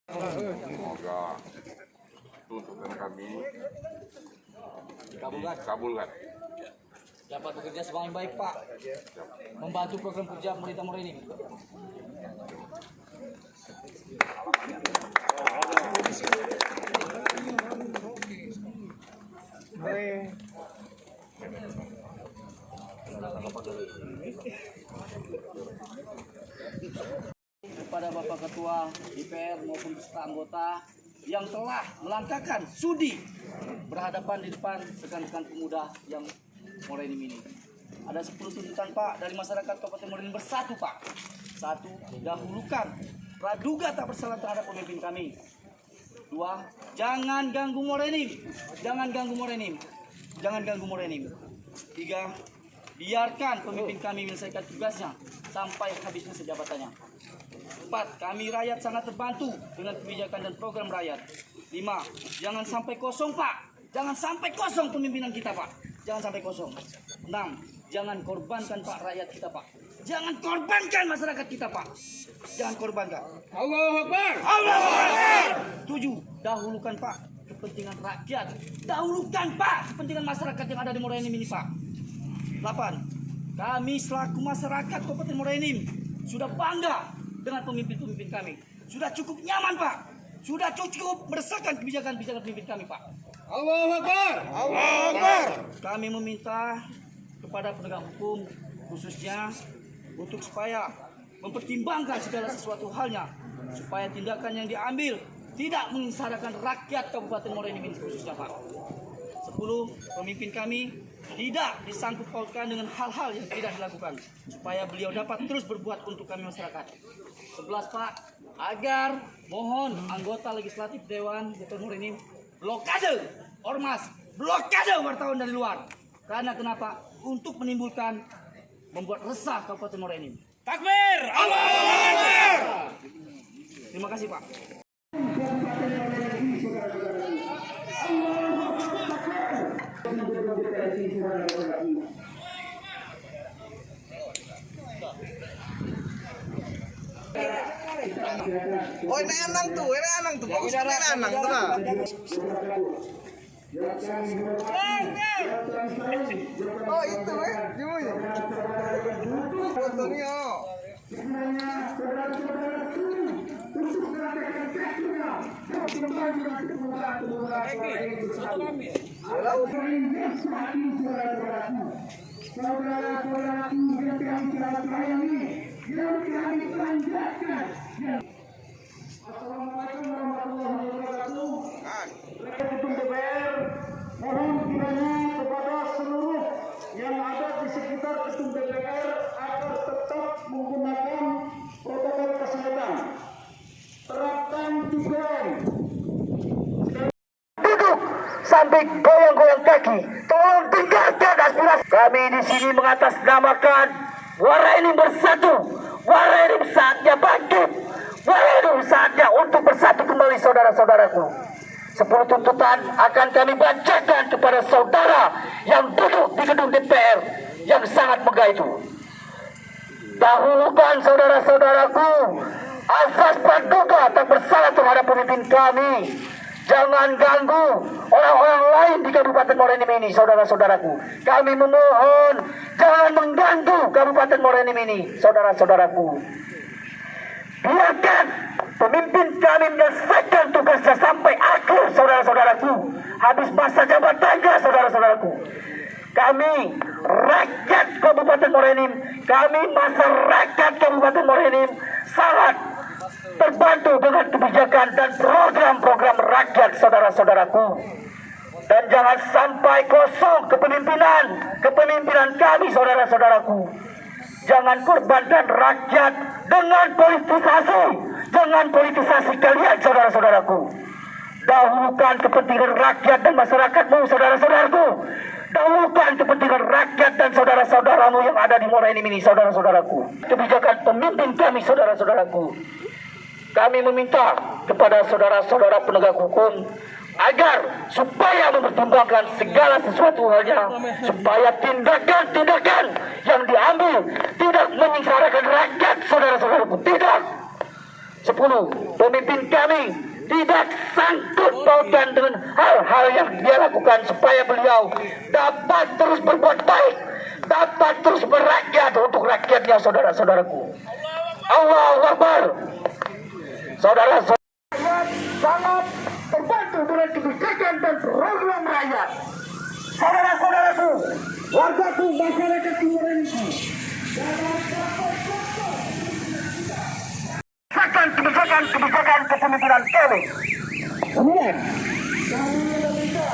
Semoga tuntutan kami dikabulkan. Dapat bekerja sebagai baik, Pak. Membantu program kerja pemerintah Morenim. Kepada Bapak Ketua DPR maupun beserta anggota yang telah melangkahkan sudi berhadapan di depan rekan-rekan pemuda yang Morenim ini. Ada 10 tuntutan, Pak, dari masyarakat Kabupaten Morenim bersatu, Pak. Satu, dahulukan praduga tak bersalah terhadap pemimpin kami. Dua, jangan ganggu Morenim. Jangan ganggu Morenim. Jangan ganggu Morenim. Tiga, biarkan pemimpin kami menyelesaikan tugasnya sampai habis masa jabatannya. 4. Kami rakyat sangat terbantu dengan kebijakan dan program rakyat. 5. Jangan sampai kosong, Pak. Jangan sampai kosong pemimpinan kita, Pak. Jangan sampai kosong. 6. Jangan korbankan, Pak, rakyat kita, Pak. Jangan korbankan masyarakat kita, Pak. Jangan korbankan. Allahu Akbar. Allahu Akbar. 7. Dahulukan, Pak, kepentingan rakyat. Dahulukan, Pak, kepentingan masyarakat yang ada di Morenim ini, Pak. 8. Kami selaku masyarakat Kabupaten Morenim sudah bangga dengan pemimpin-pemimpin kami. Sudah cukup nyaman, Pak. Sudah cukup merasakan kebijakan-kebijakan pemimpin kami, Pak. Allahu Akbar. Allahu Akbar. Kami meminta kepada penegak hukum khususnya untuk supaya mempertimbangkan segala sesuatu halnya, supaya tindakan yang diambil tidak menyengsarakan rakyat Kabupaten Morenim ini khususnya, Pak. 10. Pemimpin kami tidak disangkut pautkan dengan hal-hal yang tidak dilakukan, supaya beliau dapat terus berbuat untuk kami masyarakat. 11, Pak, agar mohon anggota legislatif Dewan Kabupaten Morenim blokade ormas, blokade wartawan dari luar. Karena kenapa? Untuk menimbulkan, membuat resah Kabupaten Morenim. Takbir. Allahu Akbar. Terima kasih, Pak. Oh, ini anang tuh, bagus ini anang tuh lah. Oh itu gimana? Fotonya. Assalamualaikum warahmatullahi wabarakatuh. Ketum DPR, mohon kiranya kepada seluruh yang ada di sekitar Ketum DPR agar tetap menggunakan protokol kesehatan. Terapkan 3M. Duduk sambil goyang-goyang kaki. Tolong dengarkan aspirasi kami di sini mengatasnamakan Morenim bersatu. Morenim saatnya bangkit. Morenim saatnya untuk bersatu kembali, saudara-saudaraku. 10 tuntutan akan kami bacakan kepada saudara yang duduk di gedung DPR yang sangat megah itu. Dahulukan, saudara-saudaraku, asas praduga tak bersalah terhadap pemimpin kami. Jangan ganggu orang-orang lain di Kabupaten Morenim ini, saudara-saudaraku. Kami memohon, jangan mengganggu Kabupaten Morenim ini, saudara-saudaraku. Biarkan pemimpin kami menyelesaikan tugasnya sampai akhir, saudara-saudaraku. Habis masa jabatannya, saudara-saudaraku. Kami rakyat Kabupaten Morenim, kami masyarakat Kabupaten Morenim sangat terbantu dengan kebijakan dan program-program rakyat, saudara-saudaraku. Dan jangan sampai kosong kepemimpinan kami, saudara-saudaraku. Jangan korbankan rakyat dengan politisasi kalian, saudara-saudaraku. Dahulukan kepentingan rakyat dan masyarakatmu, saudara-saudaraku. Dahulukan kepentingan rakyat dan saudara-saudaramu yang ada di Morenim ini, saudara-saudaraku. Kebijakan pemimpin kami, saudara-saudaraku. Kami meminta kepada saudara-saudara penegak hukum agar supaya mempertimbangkan segala sesuatu halnya, supaya tindakan-tindakan yang diambil tidak menyengsarakan rakyat, saudara-saudaraku, tidak. pemimpin kami tidak sangkut pautan dengan hal-hal yang dia lakukan supaya beliau dapat terus berbuat baik, dapat terus berakyat untuk rakyatnya, saudara-saudaraku. Allahu Akbar. Saudara-saudara sangat terbantu dengan kebijakan dan program rakyat. Saudara-saudaraku, wargaku, masyarakat timur ini kebijakan kepemimpinan kami. Kemudian kami meminta